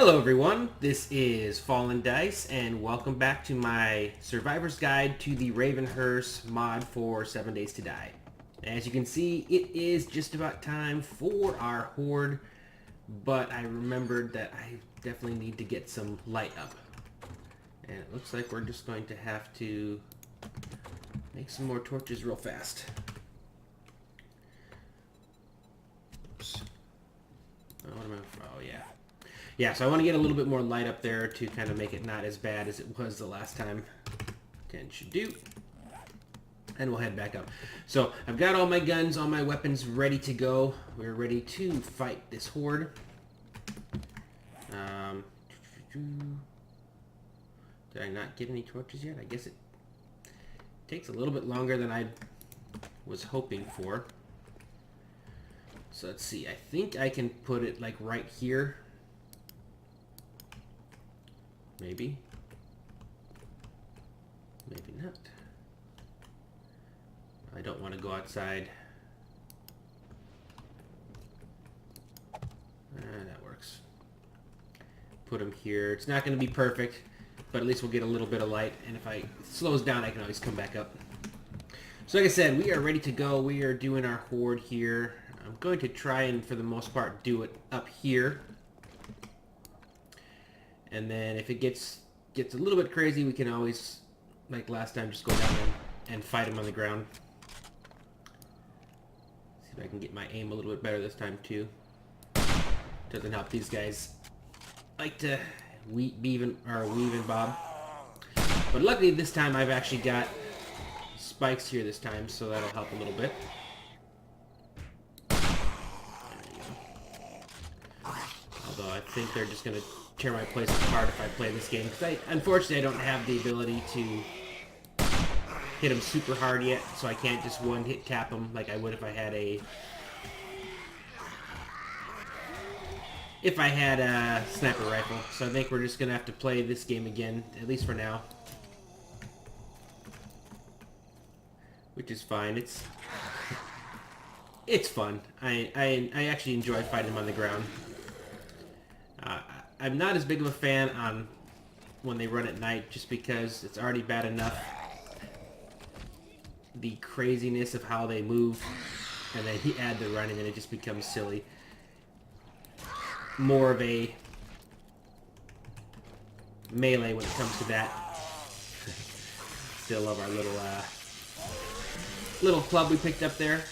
Hello everyone, this is Fallendice and welcome back to my Survivor's Guide to the Ravenhearst mod for 7 Days to Die. As you can see, it is just about time for our Horde, but I remembered that I definitely need to get some light up. And it looks like we're just going to have to make some more torches real fast. Oops. Oh yeah. Yeah, so I want to get a little bit more light up there to kind of make it not as bad as it was the last time. 10 should do. And we'll head back up. So I've got all my guns, all my weapons ready to go. We're ready to fight this horde. Did I not get any torches yet? I guess it takes a little bit longer than I was hoping for. So let's see. I think I can put it like right here. Maybe. Maybe not. I don't want to go outside. That works. Put them here. It's not going to be perfect, but at least we'll get a little bit of light. And if it slows down, I can always come back up. So like I said, we are ready to go. We are doing our horde here. I'm going to try and, for the most part, do it up here. And then if it gets a little bit crazy, we can always, like last time, just go down and fight them on the ground. See if I can get my aim a little bit better this time too. Doesn't help these guys like to weave and bob. But luckily this time I've actually got spikes here this time, so that'll help a little bit. Although I think they're just going to tear my place apart if I play this game. Because unfortunately, I don't have the ability to hit them super hard yet, so I can't just one-hit tap them like I would if I had a sniper rifle. So I think we're just going to have to play this game again, at least for now. Which is fine. It's fun. I actually enjoy fighting them on the ground. I'm not as big of a fan on when they run at night, just because it's already bad enough. The craziness of how they move, and then you add the running, and it just becomes silly. More of a melee when it comes to that. Still love our little club we picked up there.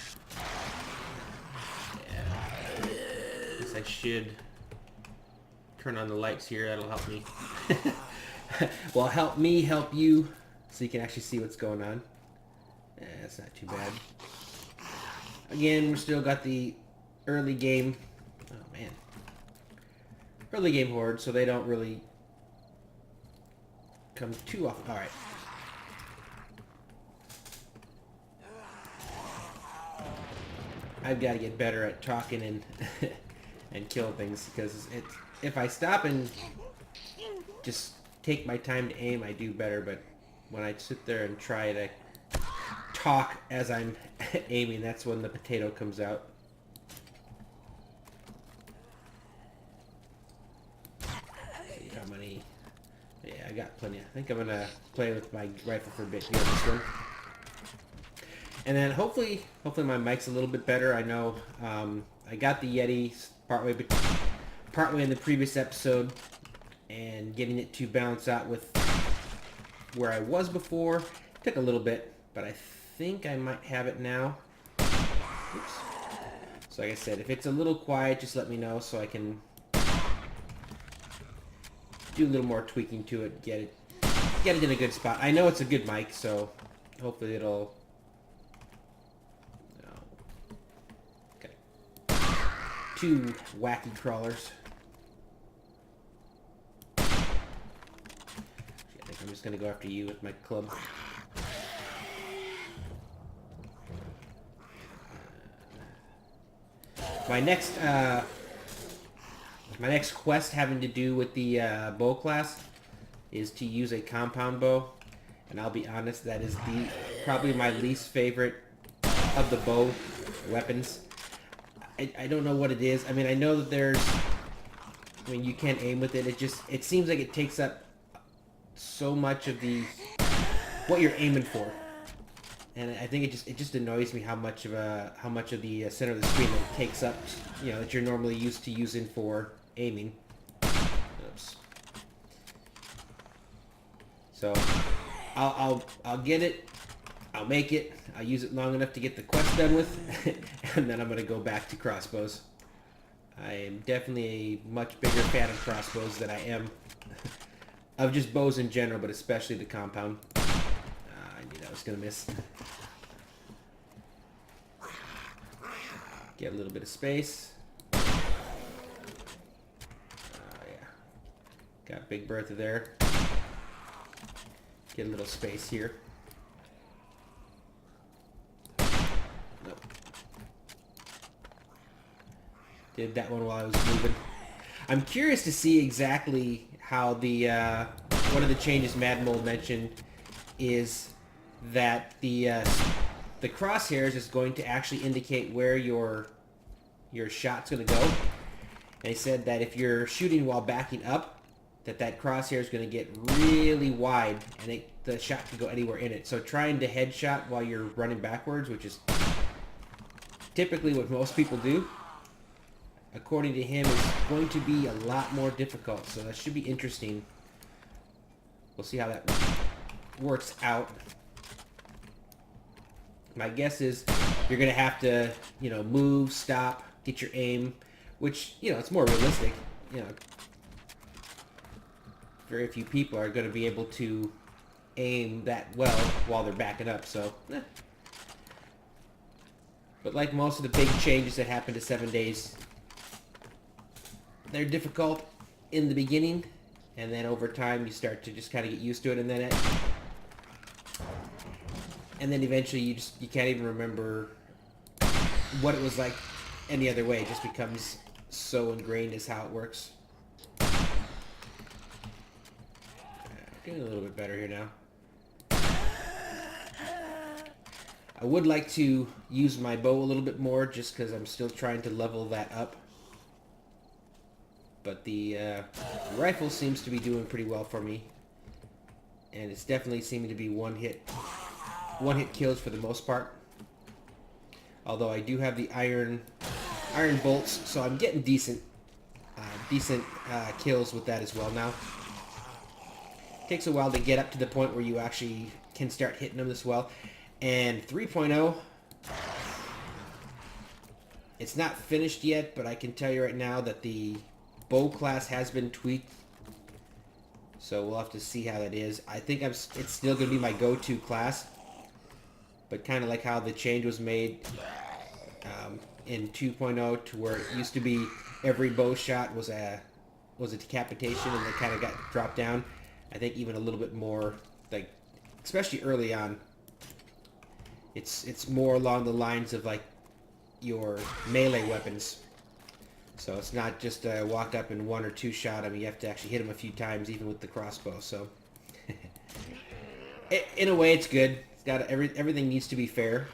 Yeah. Guess I should turn on the lights here. That'll help me. Well, help me help you, so you can actually see what's going on. That's not too bad. Again, we're still got the early game. Oh man, early game horde, so they don't really come too often. All right. I've got to get better at talking and and kill things, because if I stop and just take my time to aim, I do better. But when I sit there and try to talk as I'm aiming, that's when the potato comes out. See how many? Yeah, I got plenty. I think I'm gonna play with my rifle for a bit here. This one. And then hopefully my mic's a little bit better. I know I got the Yeti partway in the previous episode, and getting it to balance out with where I was before took a little bit, but I think I might have it now. Oops. So like I said, if it's a little quiet, just let me know so I can do a little more tweaking to it, get it in a good spot. I know it's a good mic, so hopefully it'll. Okay. 2 wacky crawlers. I'm just going to go after you with my club. My next quest having to do with the bow class is to use a compound bow. And I'll be honest, that is probably my least favorite of the bow weapons. I don't know what it is. I mean, I know that there's I mean, you can aim with it. It seems like it takes up so much of what you're aiming for. And I think it just annoys me how much of the center of the screen that it takes up, you know, that you're normally used to using for aiming. Oops. So I'll get it. I'll make it. I'll use it long enough to get the quest done with, and then I'm gonna go back to crossbows. I am definitely a much bigger fan of crossbows than I am of just bows in general, but especially the compound. I knew that was gonna miss. Get a little bit of space. Yeah. Got Big Bertha there. Get a little space here. Nope. Did that one while I was moving. I'm curious to see exactly how the one of the changes Mad Mole mentioned is that the crosshairs is going to actually indicate where your shot's going to go. And he said that if you're shooting while backing up, that crosshair is going to get really wide, and the shot can go anywhere in it. So trying to headshot while you're running backwards, which is typically what most people do, according to him, is going to be a lot more difficult. So that should be interesting. We'll see how that works out. My guess is you're going to have to, you know, move, stop, get your aim, which, you know, it's more realistic. You know, very few people are going to be able to aim that well while they're backing up, so But like most of the big changes that happen to 7 days, they're difficult in the beginning, and then over time you start to just kind of get used to it, and then eventually you can't even remember what it was like any other way. It just becomes so ingrained as how it works. Getting a little bit better here now. I would like to use my bow a little bit more just because I'm still trying to level that up. But the rifle seems to be doing pretty well for me. And it's definitely seeming to be one hit kills for the most part. Although I do have the iron bolts, so I'm getting decent kills with that as well now. Takes a while to get up to the point where you actually can start hitting them this well. And 3.0, it's not finished yet, but I can tell you right now that the bow class has been tweaked. So we'll have to see how that is. I think it's still going to be my go-to class. But kind of like how the change was made in 2.0 to where it used to be every bow shot was a decapitation, and they kind of got dropped down. I think even a little bit more, like, especially early on, it's more along the lines of like your melee weapons. So it's not just walk up and one or two shot. I mean, you have to actually hit them a few times, even with the crossbow. So in a way, it's good. It's got everything needs to be fair.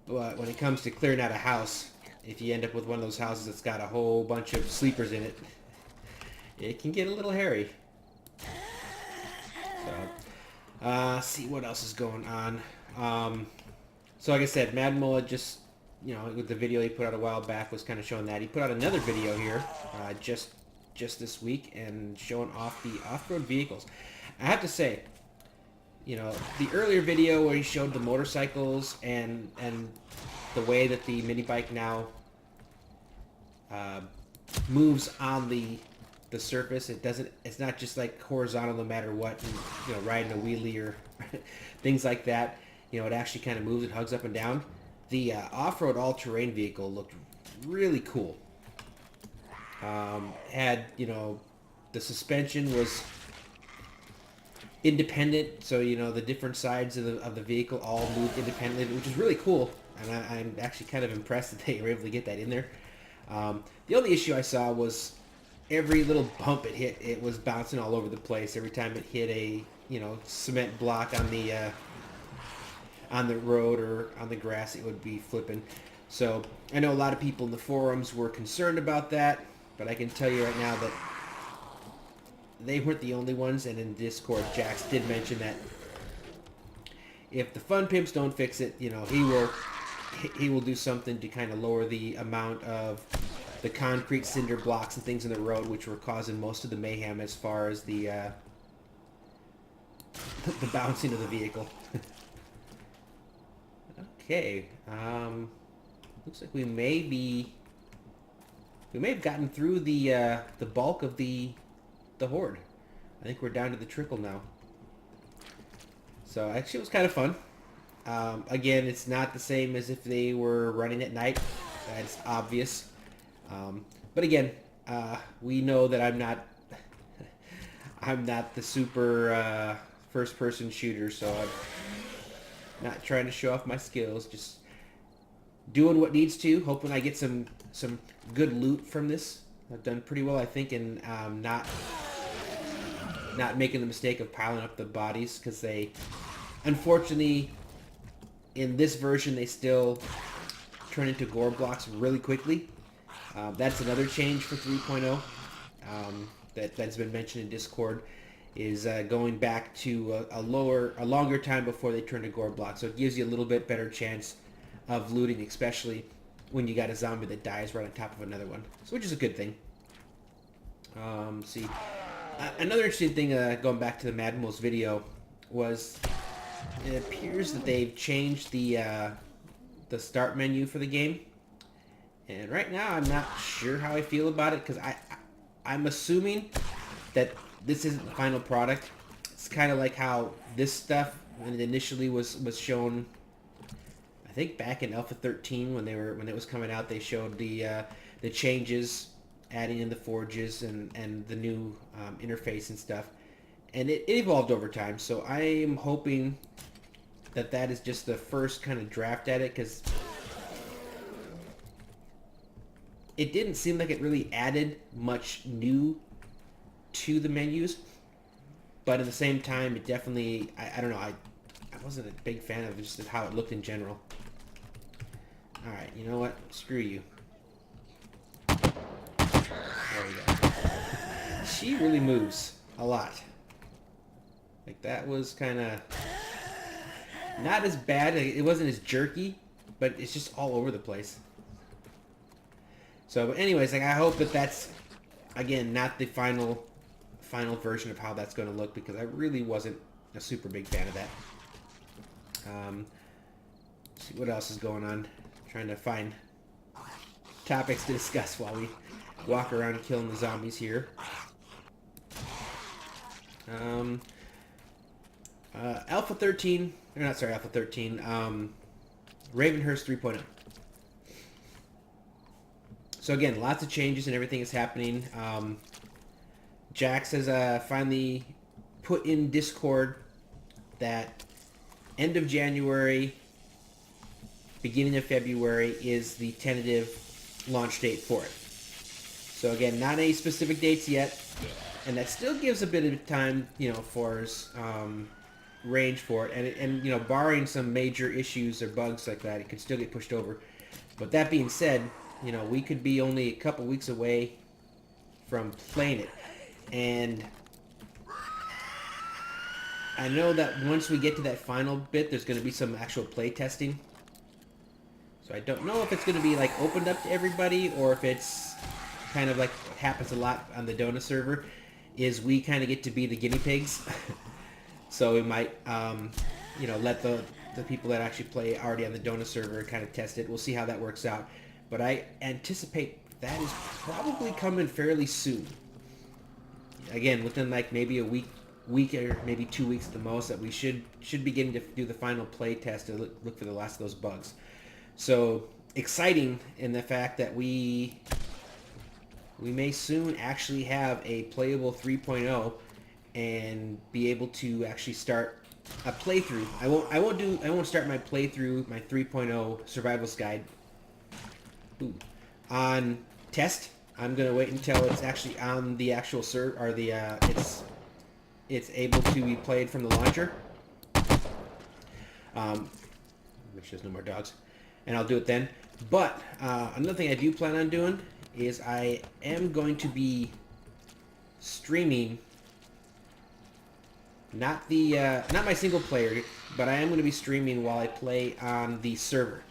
But when it comes to clearing out a house, if you end up with one of those houses that's got a whole bunch of sleepers in it, it can get a little hairy. So, see what else is going on. So like I said, Mad Mullet just, you know, with the video he put out a while back was kind of showing that. He put out another video here just this week and showing off the off-road vehicles. I have to say, you know, the earlier video where he showed the motorcycles and the way that the mini bike now moves on the surface. It's not just like horizontal no matter what, and, you know, riding a wheelie or things like that. You know, it actually kind of moves and hugs up and down. The off-road all-terrain vehicle looked really cool. Had, you know, the suspension was independent, so, you know, the different sides of the vehicle all moved independently, which is really cool. And I'm actually kind of impressed that they were able to get that in there. The only issue I saw was every little bump it hit, it was bouncing all over the place. Every time it hit a, you know, cement block on the road or on the grass, it would be flipping. So I know a lot of people in the forums were concerned about that, but I can tell you right now that they weren't the only ones, and in Discord, Jax did mention that if the Fun Pimps don't fix it, you know, he will do something to kind of lower the amount of the concrete cinder blocks and things in the road, which were causing most of the mayhem as far as the the bouncing of the vehicle. Okay, looks like we may have gotten through the bulk of the Horde. I think we're down to the trickle now. So actually, it was kind of fun. Again, it's not the same as if they were running at night. That's obvious. But again, we know that I'm not I'm not the super first-person shooter, so I'm not trying to show off my skills. Just doing what needs to. Hoping I get some good loot from this. I've done pretty well, I think, in not making the mistake of piling up the bodies, because they, unfortunately, in this version, they still turn into gore blocks really quickly. That's another change for 3.0 that's been mentioned in Discord, is going back to a longer time before they turn to gore blocks. So it gives you a little bit better chance of looting, especially when you got a zombie that dies right on top of another one, so which is a good thing. See, another interesting thing, going back to the Madmo's video, was it appears that they've changed the start menu for the game, and right now I'm not sure how I feel about it, because I'm assuming that this isn't the final product. It's kind of like how this stuff, when it initially was shown, I think back in Alpha 13 when it was coming out, they showed the changes, adding in the forges and the new interface and stuff, and it evolved over time. So I am hoping that is just the first kind of draft at it, because it didn't seem like it really added much new to the menus, but at the same time, it definitely, I don't know, I wasn't a big fan of just how it looked in general. Alright, you know what? Screw you. There we go. She really moves a lot. Like, that was kind of not as bad. It wasn't as jerky, but it's just all over the place. So, but anyways, like, I hope that that's, again, not the final version of how that's going to look, because I really wasn't a super big fan of that. See what else is going on. Trying to find topics to discuss while we walk around killing the zombies here. Alpha 13, or not, sorry, Alpha 13, Ravenhearst 3.0. So again, lots of changes and everything is happening. Jax has finally put in Discord that end of January, beginning of February is the tentative launch date for it. So again, not any specific dates yet, and that still gives a bit of time, you know, for range for it, and you know, barring some major issues or bugs like that, it could still get pushed over. But that being said, you know, we could be only a couple weeks away from playing it, and I know that once we get to that final bit, there's going to be some actual play testing. So I don't know if it's going to be like opened up to everybody, or if it's kind of like what happens a lot on the Dota server, is we kind of get to be the guinea pigs. So we might, you know, let the people that actually play already on the Dota server kind of test it. We'll see how that works out. But I anticipate that is probably coming fairly soon. Again, within like maybe a week or maybe 2 weeks at the most, that we should begin to do the final play test to look for the last of those bugs. So exciting in the fact that we may soon actually have a playable 3.0 and be able to actually start a playthrough. I won't start my playthrough, my 3.0 survivalist guide on test. I'm gonna wait until it's actually on the actual server, or the it's able to be played from the launcher. Make sure there's no more dogs. and I'll do it then. But another thing I do plan on doing is I am going to be streaming not my single player, but I am going to be streaming while I play on the server.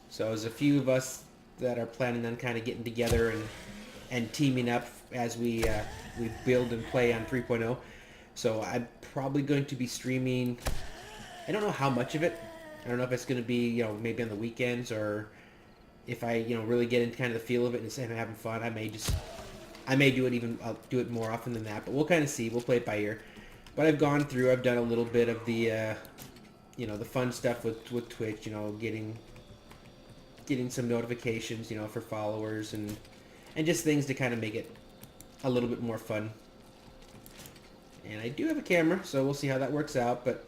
So there's a few of us that are planning on kind of getting together and teaming up as we build and play on 3.0. So I'm probably going to be streaming. I don't know how much of it. I don't know if it's going to be, you know, maybe on the weekends, or if I, you know, really get into kind of the feel of it and say I'm having fun, I may do it even, I'll do it more often than that, but we'll kind of see. We'll play it by ear. But I've done a little bit of the, you know, the fun stuff with Twitch, you know, getting some notifications, you know, for followers and just things to kind of make it a little bit more fun. And I do have a camera, so we'll see how that works out, but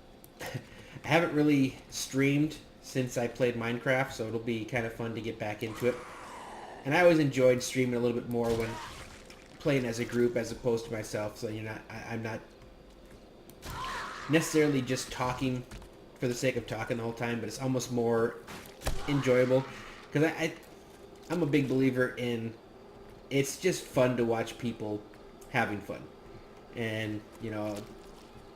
I haven't really streamed since I played Minecraft, so it'll be kind of fun to get back into it. And I always enjoyed streaming a little bit more when playing as a group as opposed to myself, so I'm not necessarily just talking for the sake of talking the whole time, but it's almost more enjoyable, because I'm a big believer in, it's just fun to watch people having fun. And, you know,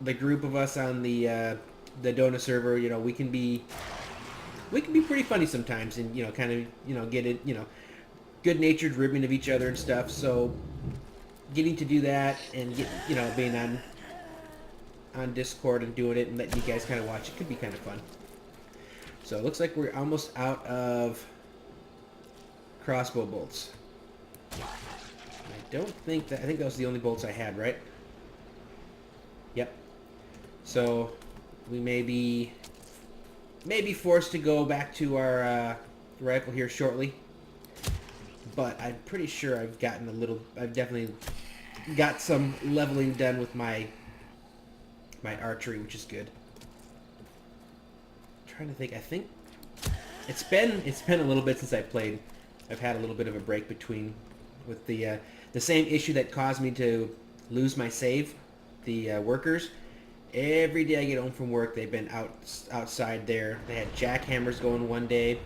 the group of us on the Dona server, you know, we can be pretty funny sometimes, and, you know, kind of, you know, get it, you know, good-natured ribbing of each other and stuff. So getting to do that and you know, being on Discord and doing it and letting you guys kind of watch it could be kind of fun. So it looks like we're almost out of crossbow bolts. I think that was the only bolts I had, right? Yep. So we may be forced to go back to our rifle here shortly. But I'm pretty sure I've definitely got some leveling done with my archery, which is good. I'm trying to think. I think it's been a little bit since I played. I've had a little bit of a break between with the same issue that caused me to lose my save. The workers, every day I get home from work, they've been outside there. They had jackhammers going one day,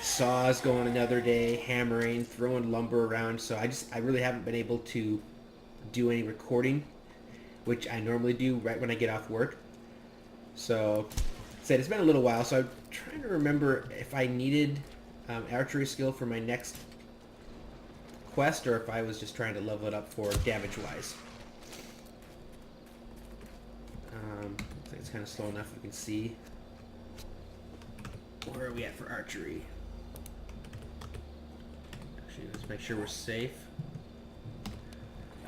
saws going another day, hammering, throwing lumber around. So I really haven't been able to do any recording, which I normally do right when I get off work. So, said it's been a little while, so I'm trying to remember if I needed archery skill for my next quest, or if I was just trying to level it up for damage-wise. Looks like it's kind of slow enough you can see. Where are we at for archery? Actually, let's make sure we're safe.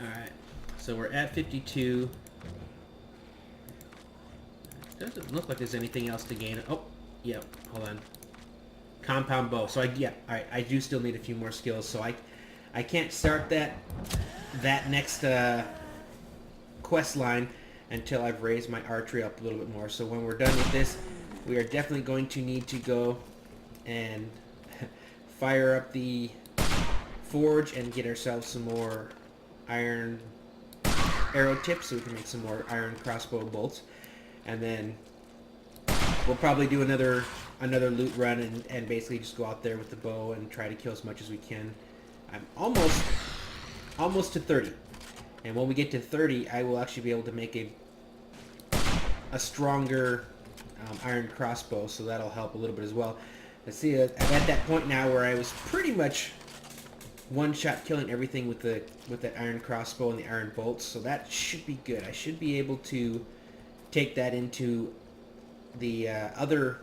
Alright, so we're at 52. Doesn't look like there's anything else to gain. Oh, yep, hold on. Compound bow. So alright, I do still need a few more skills, so I can't start that next quest line until I've raised my archery up a little bit more. So when we're done with this, we are definitely going to need to go and fire up the forge and get ourselves some more iron arrow tips so we can make some more iron crossbow bolts. And then we'll probably do another loot run and basically just go out there with the bow and try to kill as much as we can. I'm almost to 30. And when we get to 30, I will actually be able to make a stronger iron crossbow, so that'll help a little bit as well. Let's see, I'm at that point now where I was pretty much one-shot killing everything with that iron crossbow and the iron bolts, so that should be good. I should be able to take that into the other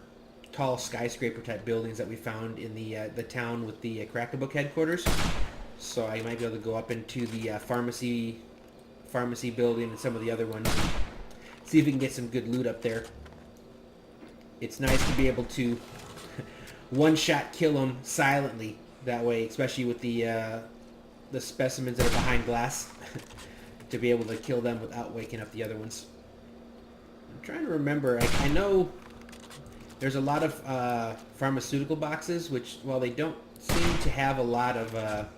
tall skyscraper type buildings that we found in the town with the Crack-a-Book headquarters. So I might be able to go up into the pharmacy building and some of the other ones and see if we can get some good loot up there. It's nice to be able to one-shot kill them silently that way, especially with the specimens that are behind glass, to be able to kill them without waking up the other ones. I'm trying to remember. I know there's a lot of pharmaceutical boxes, which, while they don't seem to have a lot of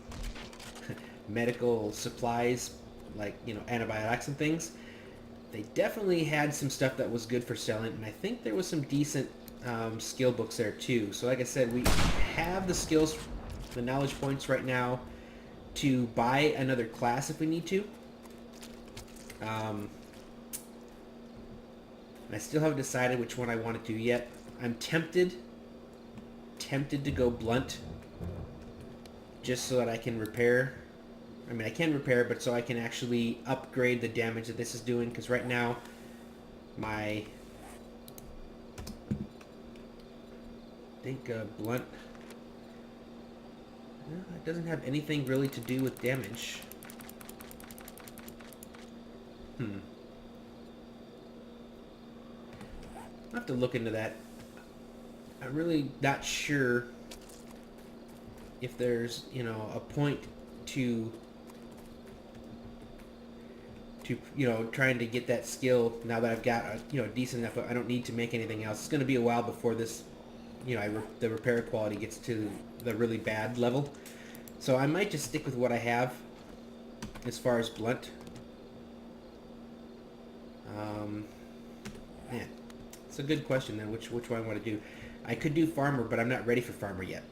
medical supplies, like, you know, antibiotics and things, they definitely had some stuff that was good for selling, and I think there was some decent skill books there too. So like I said, we have the skills, the knowledge points right now to buy another class if we need to. I still haven't decided which one I want to do yet. I'm tempted to go blunt, just so that I can repair. I mean, I can repair, but so I can actually upgrade the damage that this is doing, because right now my blunt, it doesn't have anything really to do with damage. I'll have to look into that. I'm really not sure if there's, a point to trying to get that skill now that I've got decent enough. I don't need to make anything else. It's going to be a while before this, the repair quality gets to the really bad level. So I might just stick with what I have as far as blunt. Man, it's a good question then, which one I want to do. I could do farmer, but I'm not ready for farmer yet.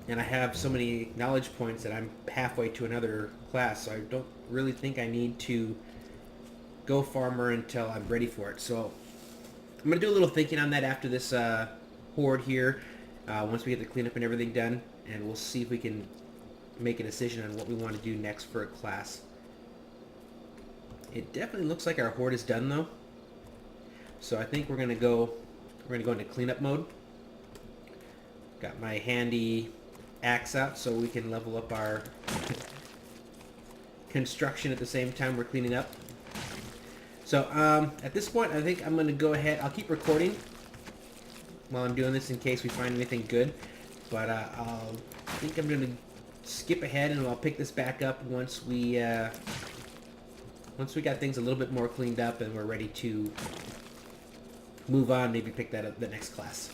And I have so many knowledge points that I'm halfway to another class, so I don't really think I need to go farmer until I'm ready for it. So I'm going to do a little thinking on that after this horde here, once we get the cleanup and everything done, and we'll see if we can make a decision on what we want to do next for a class. It definitely looks like our horde is done though. So I think we're going to go into cleanup mode. Got my handy axe out so we can level up our construction at the same time we're cleaning up. So at this point I think I'm going to go ahead. I'll keep recording while I'm doing this in case we find anything good, but I think I'm going to skip ahead and I'll pick this back up once we got things a little bit more cleaned up and we're ready to move on, maybe pick that up the next class.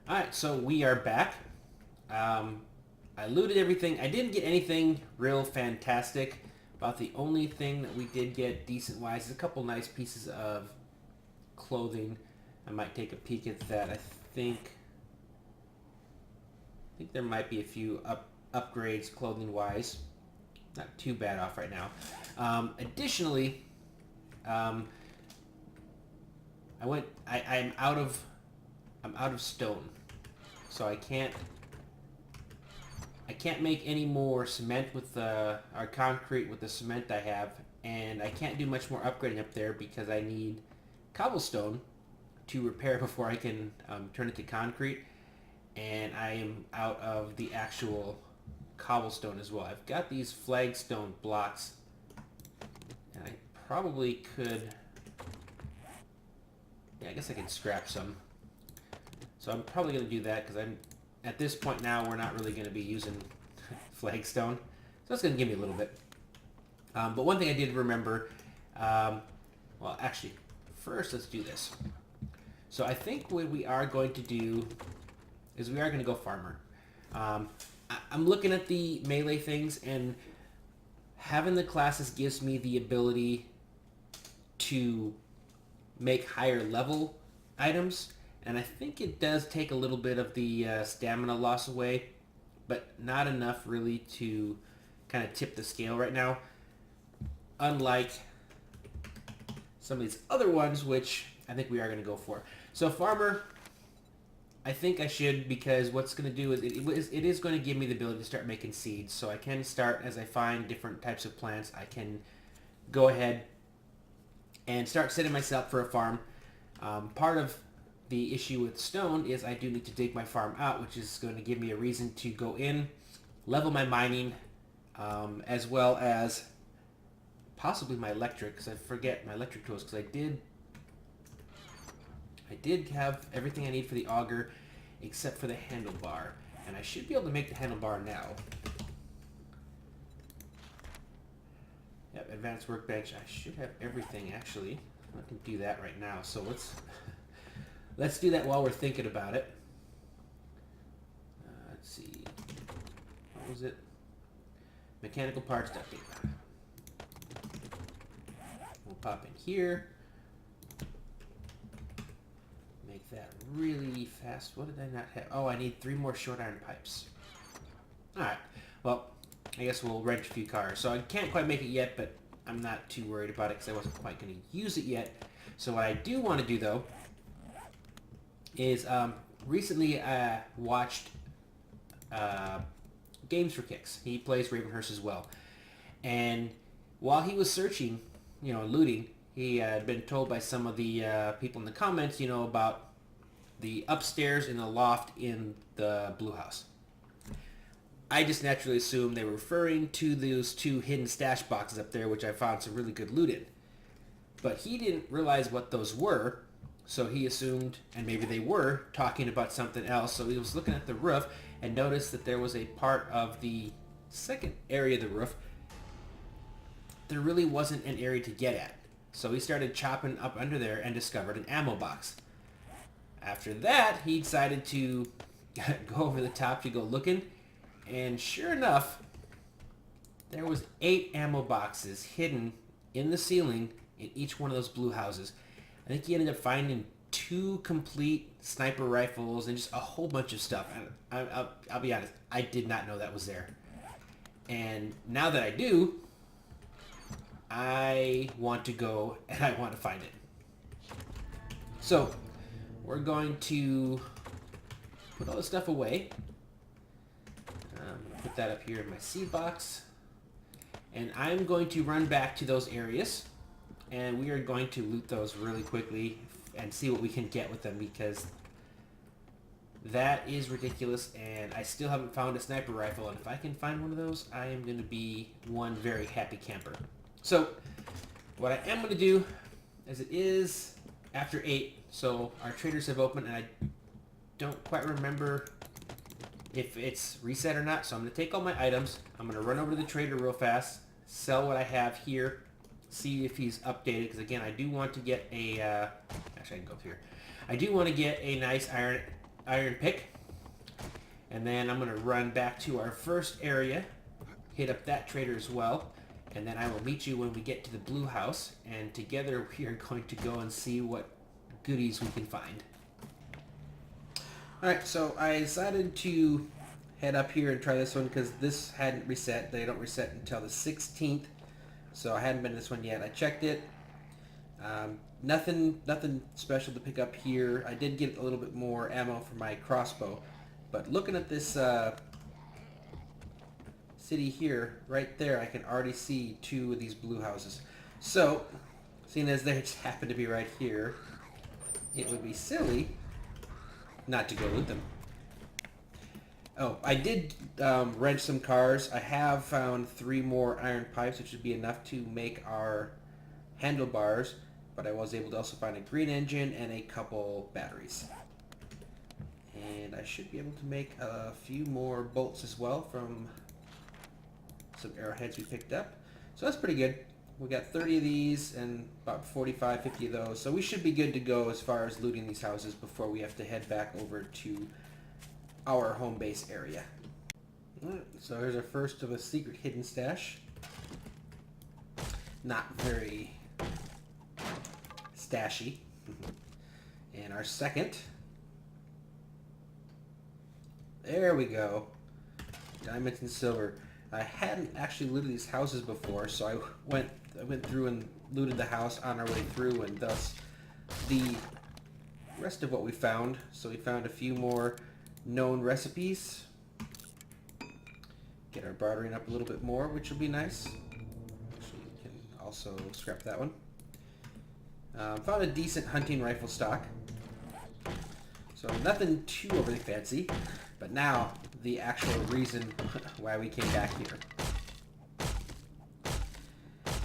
Alright, so we are back. I looted everything. I didn't get anything real fantastic. About the only thing that we did get decent-wise is a couple nice pieces of clothing. I might take a peek at that. I think there might be a few upgrades clothing-wise. Not too bad off right now. Additionally, I'm out of stone, so I can't make any more cement with our concrete with the cement I have, and I can't do much more upgrading up there because I need cobblestone to repair before I can turn it to concrete, and I am out of the actual cobblestone as well. I've got these flagstone blocks, and I probably could, I guess I could scrap some. So I'm probably going to do that because at this point now we're not really going to be using flagstone. So that's going to give me a little bit. But one thing I did remember, well actually, first let's do this. So I think what we are going to do is we are going to go farmer. I'm looking at the melee things, and having the classes gives me the ability to make higher level items, and I think it does take a little bit of the stamina loss away, but not enough really to kind of tip the scale right now, unlike some of these other ones, which I think we are going to go for. So farmer, I think I should, because what's going to do is it is going to give me the ability to start making seeds. So I can start, as I find different types of plants, I can go ahead and start setting myself up for a farm. Part of the issue with stone is I do need to dig my farm out, which is going to give me a reason to go in, level my mining, as well as possibly my electric, because I forget my electric tools, because I did have everything I need for the auger except for the handlebar, and I should be able to make the handlebar now. Yep, advanced workbench. I should have everything actually. I can do that right now. So let's do that while we're thinking about it. Let's see. What was it? Mechanical parts duct tape. We'll pop in here. that really fast. What did I not have? Oh, I need 3 more short iron pipes. Alright, well, I guess we'll rent a few cars. So I can't quite make it yet, but I'm not too worried about it because I wasn't quite going to use it yet. So what I do want to do, though, is recently I watched Games for Kicks. He plays Ravenhearst as well. And while he was searching, looting, he had been told by some of the people in the comments, about the upstairs and the loft in the blue house. I just naturally assumed they were referring to those 2 hidden stash boxes up there, which I found some really good loot in. But he didn't realize what those were, so he assumed, and maybe they were, talking about something else. So he was looking at the roof and noticed that there was a part of the second area of the roof there really wasn't an area to get at. So he started chopping up under there and discovered an ammo box. After that, he decided to go over the top to go looking, and sure enough, there was 8 ammo boxes hidden in the ceiling in each one of those blue houses. I think he ended up finding 2 complete sniper rifles and just a whole bunch of stuff. And I'll be honest, I did not know that was there. And now that I do, I want to go and I want to find it. So we're going to put all this stuff away. Put that up here in my seed box. And I'm going to run back to those areas. And we are going to loot those really quickly and see what we can get with them, because that is ridiculous. And I still haven't found a sniper rifle. And if I can find one of those, I am going to be one very happy camper. So what I am going to do, as it is after 8, so our traders have opened, and I don't quite remember if it's reset or not. So I'm going to take all my items. I'm going to run over to the trader real fast, sell what I have here, see if he's updated, because again, I do want to get a, actually I can go through here. I do want to get a nice iron pick, and then I'm going to run back to our first area, hit up that trader as well, and then I will meet you when we get to the blue house, and together we are going to go and see what goodies we can find. Alright, so I decided to head up here and try this one because this hadn't reset. They don't reset until the 16th, so I hadn't been to this one yet. I checked it. Nothing special to pick up here. I did get a little bit more ammo for my crossbow, but looking at this city here, right there, I can already see 2 of these blue houses. So, seeing as they just happen to be right here, it would be silly not to go loot them. Oh, I did wrench some cars. I have found 3 more iron pipes, which would be enough to make our handlebars, but I was able to also find a green engine and a couple batteries. And I should be able to make a few more bolts as well from some arrowheads we picked up. So that's pretty good. We got 30 of these and about 45, 50 of those. So we should be good to go as far as looting these houses before we have to head back over to our home base area. Alright, so here's our first of a secret hidden stash. Not very stashy. And our second. There we go. Diamonds and silver. I hadn't actually looted these houses before, so I went through and looted the house on our way through, and thus the rest of what we found. So we found a few more known recipes. Get our bartering up a little bit more, which will be nice. Actually, we can also scrap that one. Found a decent hunting rifle stock. So nothing too overly fancy, but now the actual reason why we came back here.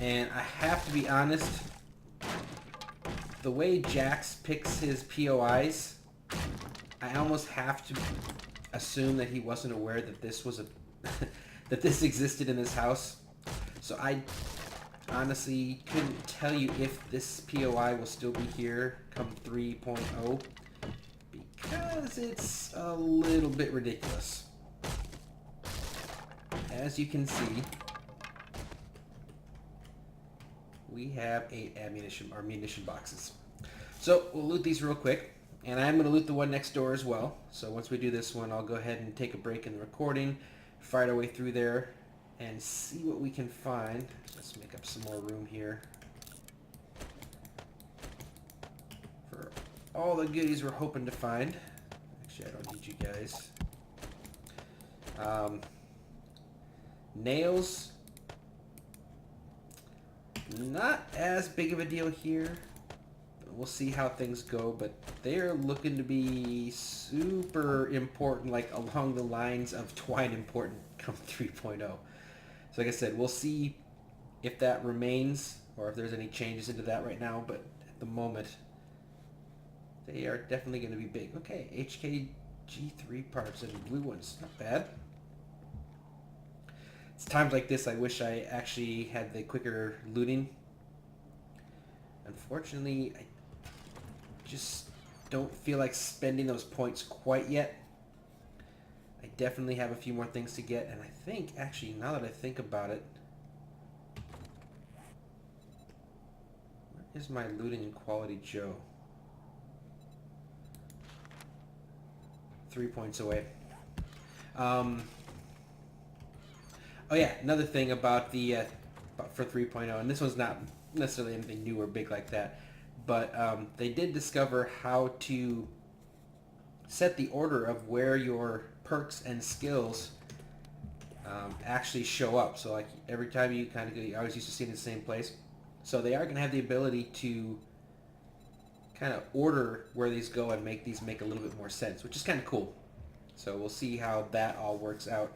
And I have to be honest, the way Jax picks his POIs, I almost have to assume that he wasn't aware that this was that this existed in this house. So I honestly couldn't tell you if this POI will still be here come 3.0 because it's a little bit ridiculous. As you can see, we have 8 munition boxes. So we'll loot these real quick, And I am going to loot the one next door as well. So once we do this one, I'll go ahead and take a break in the recording, fight our way through there, and see what we can find. Let's make up some more room here for all the goodies we're hoping to find. Actually, I don't need you guys. Nails, not as big of a deal here. We'll see how things go, but they're looking to be super important, like along the lines of Twine important come 3.0. So like I said, we'll see if that remains or if there's any changes into that right now, but at the moment, they are definitely going to be big. Okay, HKG3 parts and blue ones, not bad. It's times like this I wish I actually had the quicker looting. Unfortunately, I just don't feel like spending those points quite yet. I definitely have a few more things to get, and I think, actually, now that I think about it, where is my looting and quality Joe? 3 points away. Oh yeah, another thing about the for 3.0, and this one's not necessarily anything new or big like that, but they did discover how to set the order of where your perks and skills actually show up. So like every time you kind of go, you always used to see it in the same place. So they are going to have the ability to kind of order where these go and make these make a little bit more sense, which is kind of cool. So we'll see how that all works out.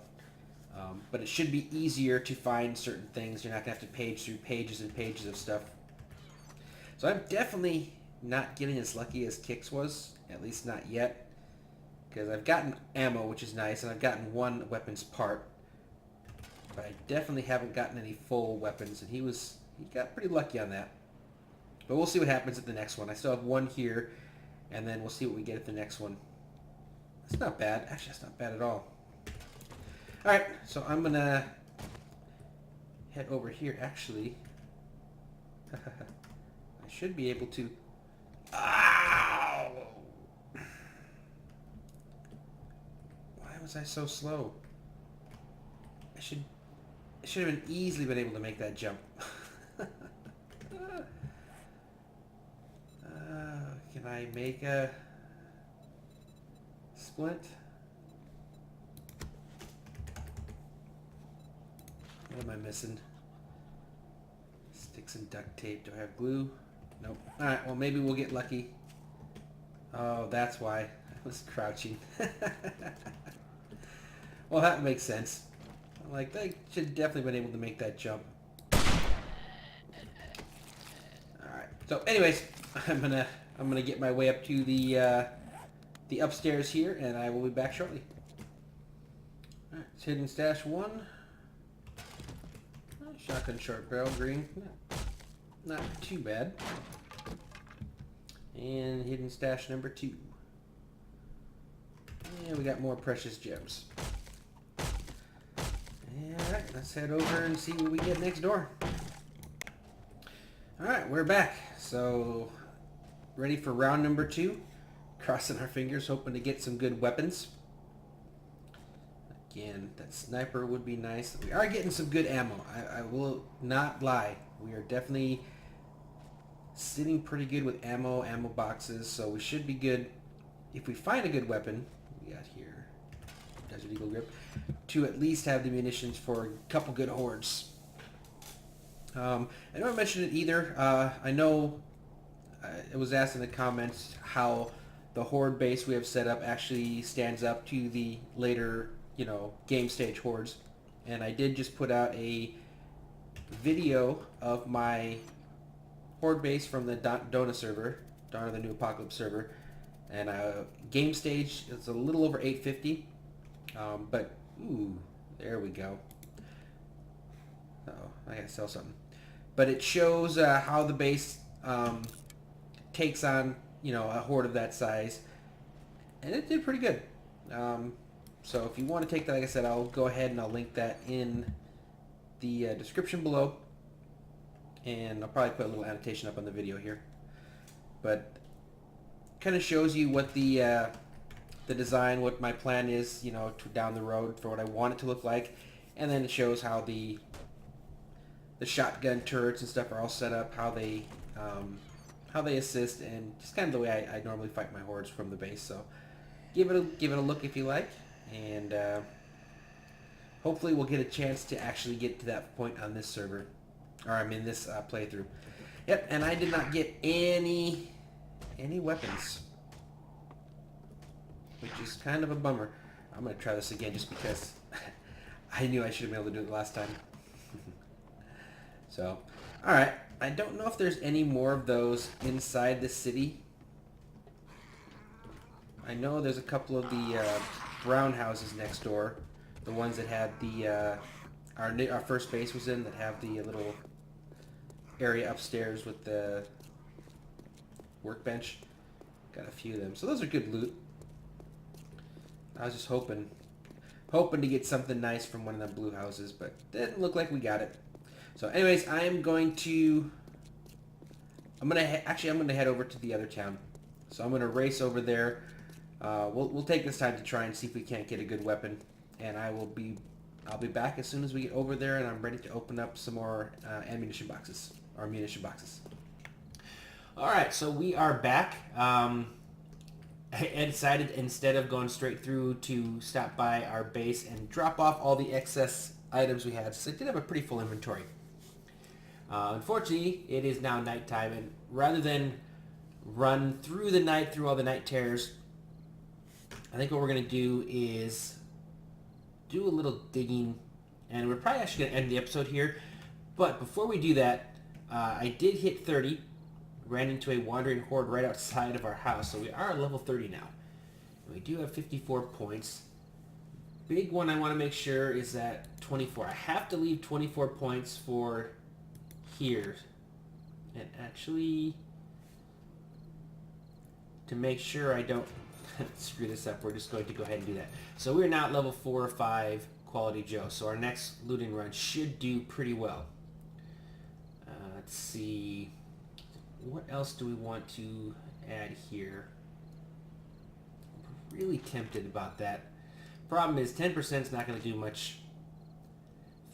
But it should be easier to find certain things. You're not going to have to page through pages and pages of stuff. So I'm definitely not getting as lucky as Kix was, at least not yet. Because I've gotten ammo, which is nice, and I've gotten one weapons part. But I definitely haven't gotten any full weapons, and he got pretty lucky on that. But we'll see what happens at the next one. I still have one here, and then we'll see what we get at the next one. That's not bad. Actually, that's not bad at all. Alright, so I'm going to head over here, actually. I should be able to... Ow! Why was I so slow? I should have been easily been able to make that jump. Can I make a splint? What am I missing? Sticks and duct tape. Do I have glue? Nope. Alright, well maybe we'll get lucky. Oh, that's why. I was crouching. Well, that makes sense. Like, they should definitely been able to make that jump. Alright. So anyways, I'm gonna get my way up to the upstairs here, and I will be back shortly. Alright, it's hidden stash 1. Shotgun short barrel, green. Not too bad. And hidden stash number 2. And we got more precious gems. Alright, let's head over and see what we get next door. Alright, we're back. So, ready for round number 2. Crossing our fingers, hoping to get some good weapons. Again, that sniper would be nice. We are getting some good ammo. I will not lie. We are definitely sitting pretty good with ammo boxes, so we should be good. If we find a good weapon, we got here, Desert Eagle Grip, to at least have the munitions for a couple good hordes. I don't mention it either. I know it was asked in the comments how the Horde base we have set up actually stands up to the later game stage hordes, and I did just put out a video of my Horde base from the Dona server, Dawn of the New Apocalypse server, and game stage is a little over 850, but ooh, there we go. Uh-oh, I gotta sell something. But it shows how the base takes on a horde of that size, and it did pretty good. So if you want to take that, like I said, I'll go ahead and I'll link that in the description below. And I'll probably put a little annotation up on the video here. But kind of shows you what the design, what my plan is, you know, down the road for what I want it to look like, and then it shows how the shotgun turrets and stuff are all set up, how they assist, and just kind of the way I normally fight my hordes from the base. So give it a look if you like, and hopefully we'll get a chance to actually get to that point on this server, or I mean this playthrough. Yep, and I did not get any weapons, which is kind of a bummer. I'm gonna try this again just because I knew I should have been able to do it last time. So, alright. I don't know if there's any more of those inside the city. I know there's a couple of the brown houses next door. The ones that had the our first base was in, that have the little area upstairs with the workbench. Got a few of them. So those are good loot. I was just hoping to get something nice from one of them blue houses, but didn't look like we got it. So anyways, I'm gonna head over to the other town. So I'm gonna race over there. We'll take this time to try and see if we can't get a good weapon, and I'll be back as soon as we get over there, and I'm ready to open up some more munition boxes. All right, so we are back. I decided, instead of going straight through, to stop by our base and drop off all the excess items we had. So I did have a pretty full inventory. Unfortunately, it is now nighttime, and rather than run through the night through all the night terrors, I think what we're going to do is do a little digging, and we're probably actually going to end the episode here. But before we do that, I did hit 30, ran into a wandering horde right outside of our house, so we are at level 30 now. And we do have 54 points. Big one I want to make sure is that 24. I have to leave 24 points for here. And actually, to make sure I don't screw this up, we're just going to go ahead and do that. So we're now at level 4 or 5 Quality Joe, so our next looting run should do pretty well. Let's see, what else do we want to add here? I'm really tempted about that. Problem is 10% is not going to do much.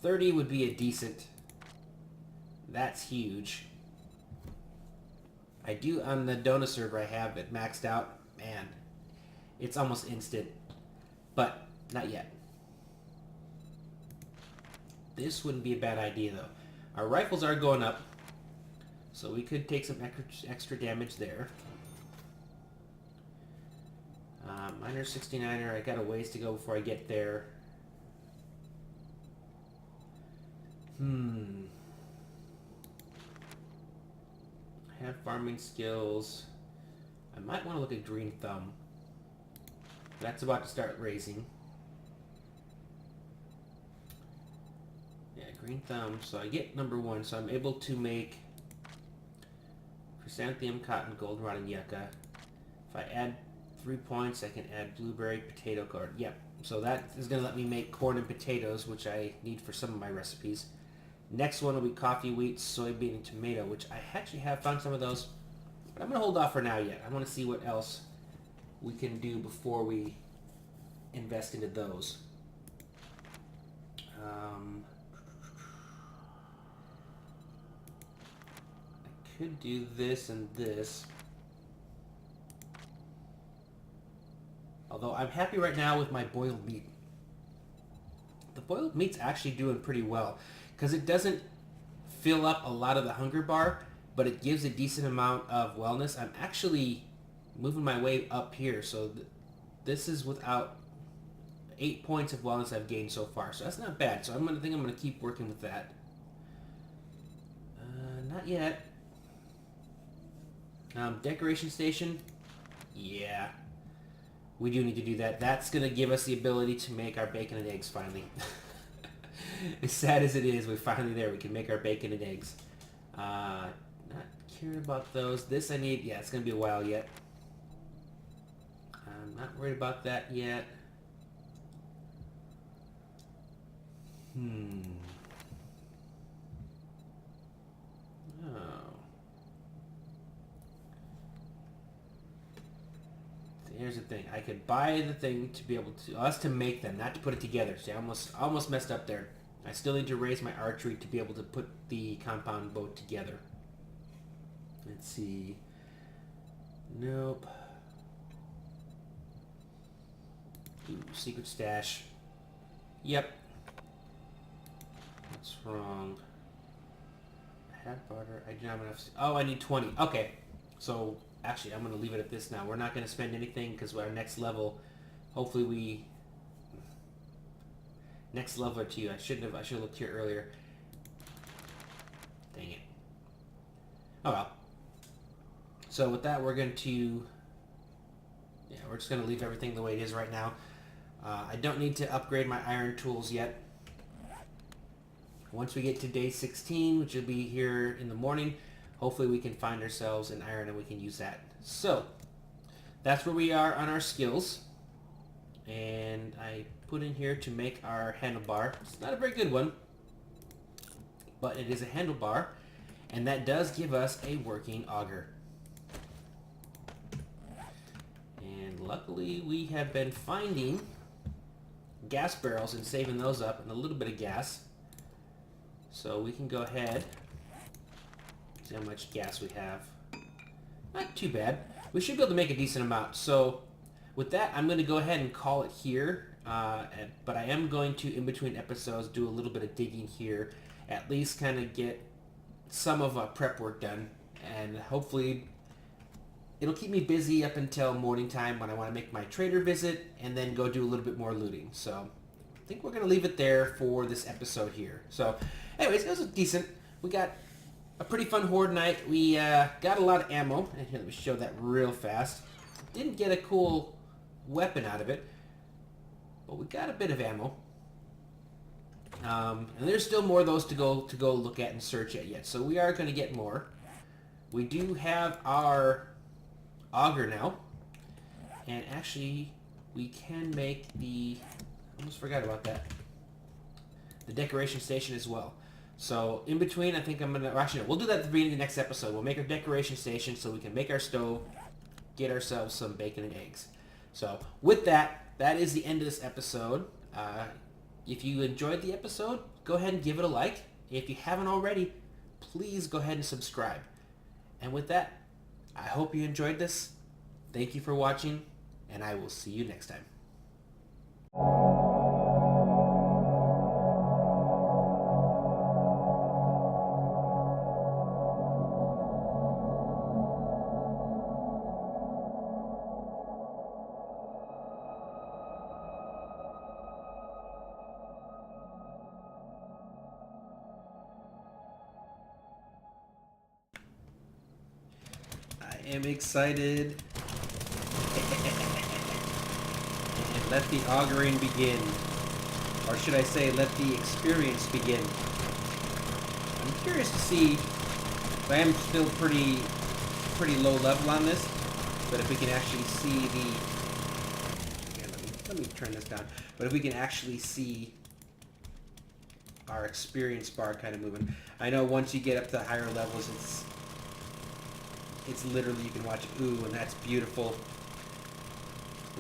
30 would be a decent. That's huge. I do, on the Dona server, I have it maxed out. Man, it's almost instant, but not yet. This wouldn't be a bad idea though. Our rifles are going up, so we could take some extra damage there. Miner 69er, I got a ways to go before I get there. I have farming skills. I might want to look at Green Thumb. That's about to start raising. Yeah, Green Thumb. So I get number 1, so I'm able to make chrysanthemum, cotton, goldenrod, and yucca. If I add 3 points, I can add blueberry, potato corn. Yep. So that is going to let me make corn and potatoes, which I need for some of my recipes. Next one will be coffee, wheat, soybean, and tomato, which I actually have found some of those. But I'm going to hold off for now yet. I want to see what else we can do before we invest into those. I could do this and this. Although I'm happy right now with my boiled meat. The boiled meat's actually doing pretty well, because it doesn't fill up a lot of the hunger bar, but it gives a decent amount of wellness. I'm actually moving my way up here, so this is without 8 points of wellness I've gained so far, so that's not bad. So I'm gonna keep working with that. Not yet. Decoration station. Yeah, we do need to do that. That's gonna give us the ability to make our bacon and eggs finally. As sad as it is, we're finally there. We can make our bacon and eggs. Not caring about those. This I need. Yeah, it's gonna be a while yet. I'm not worried about that yet. Oh. here's the thing. I could buy the thing to be able to, us to make them, not to put it together. See, I almost messed up there. I still need to raise my archery to be able to put the compound bow together. Let's see. Nope. Ooh, secret stash. Yep. What's wrong? I have butter. I do not have enough. Oh, I need 20. Okay. So, actually, I'm going to leave it at this now. We're not going to spend anything because our next level, hopefully we... Next level or two. I should have looked here earlier. Dang it. Oh well. So with that, we're going to... Yeah, we're just going to leave everything the way it is right now. I don't need to upgrade my iron tools yet. Once we get to day 16, which will be here in the morning, hopefully we can find ourselves an iron and we can use that. So, that's where we are on our skills. And I put in here to make our handlebar. It's not a very good one, but it is a handlebar. And that does give us a working auger. And luckily we have been finding gas barrels and saving those up and a little bit of gas. So we can go ahead, see how much gas we have. Not too bad. We should be able to make a decent amount. So with that, I'm going to go ahead and call it here. But I am going to, in between episodes, do a little bit of digging here. At least kind of get some of prep work done. And hopefully it'll keep me busy up until morning time when I want to make my trader visit and then go do a little bit more looting. So I think we're going to leave it there for this episode here. So anyways, it was decent. We got a pretty fun Horde night. We got a lot of ammo. And here, let me show that real fast. Didn't get a cool weapon out of it, but we got a bit of ammo. And there's still more of those to go look at and search at yet. So we are going to get more. We do have our auger now, and actually we can make the, almost forgot about that, the decoration station as well. So in between, I think I'm gonna, actually no, we'll do that at the beginning of the next episode. We'll make our decoration station so we can make our stove, get ourselves some bacon and eggs. So with that, that is the end of this episode. If you enjoyed the episode, go ahead and give it a like. If you haven't already, please go ahead and subscribe. And with that, I hope you enjoyed this. Thank you for watching, and I will see you next time. I am excited. And let the augering begin. Or should I say, let the experience begin. I'm curious to see, I am still pretty low level on this, but if we can actually see the, let me turn this down, but if we can actually see our experience bar kind of moving. I know once you get up to higher levels, it's literally, you can watch, ooh, and that's beautiful.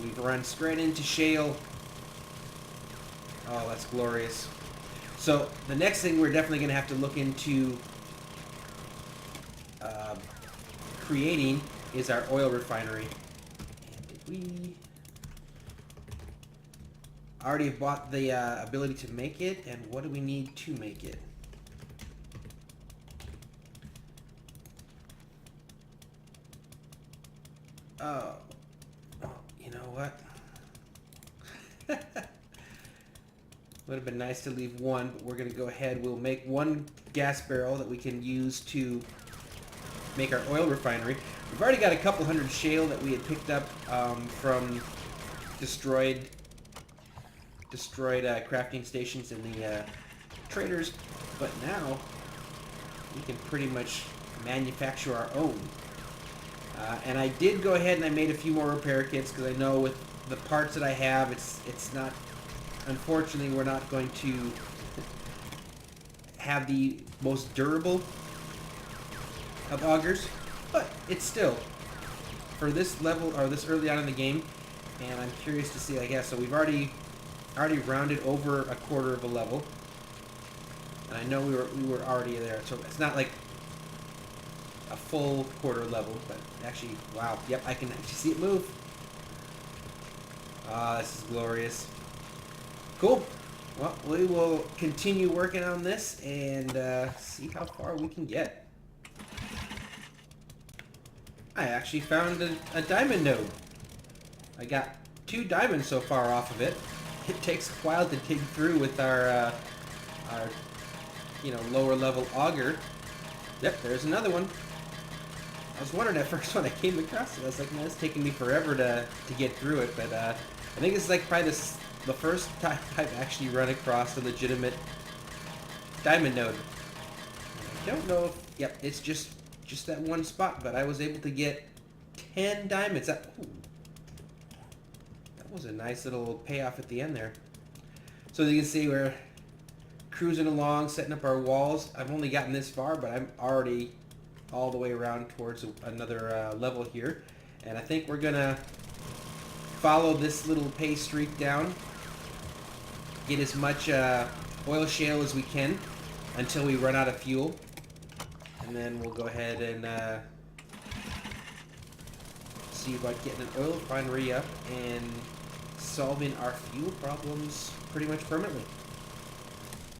We've run straight into shale. Oh, that's glorious. So the next thing we're definitely going to have to look into creating is our oil refinery. And did we already bought the ability to make it? And what do we need to make it? Oh, you know what? Would have been nice to leave one, but we're going to go ahead. We'll make one gas barrel that we can use to make our oil refinery. We've already got a couple hundred shale that we had picked up from destroyed crafting stations in the traders, but now we can pretty much manufacture our own. And I did go ahead and I made a few more repair kits because I know with the parts that I have, it's not, unfortunately, we're not going to have the most durable of augers, but it's still, for this level, or this early on in the game, and I'm curious to see, I guess, so we've already rounded over a quarter of a level. And I know we were already there, so it's not like a full quarter level, but actually, wow, yep, I can actually see it move. Ah, this is glorious. Cool. Well, we will continue working on this and see how far we can get. I actually found a diamond node. I got 2 diamonds so far off of it. It takes a while to dig through with our lower level auger. Yep, there's another one. I was wondering at first when I came across it, I was like, man, it's taking me forever to get through it, but I think it's like probably the first time I've actually run across a legitimate diamond node. I don't know if, yep, it's just that one spot, but I was able to get 10 diamonds. That was a nice little payoff at the end there. So as you can see, we're cruising along, setting up our walls. I've only gotten this far, but I'm already all the way around towards another level here. And I think we're gonna follow this little pay streak down, get as much oil shale as we can until we run out of fuel. And then we'll go ahead and see about getting an oil refinery up and solving our fuel problems pretty much permanently.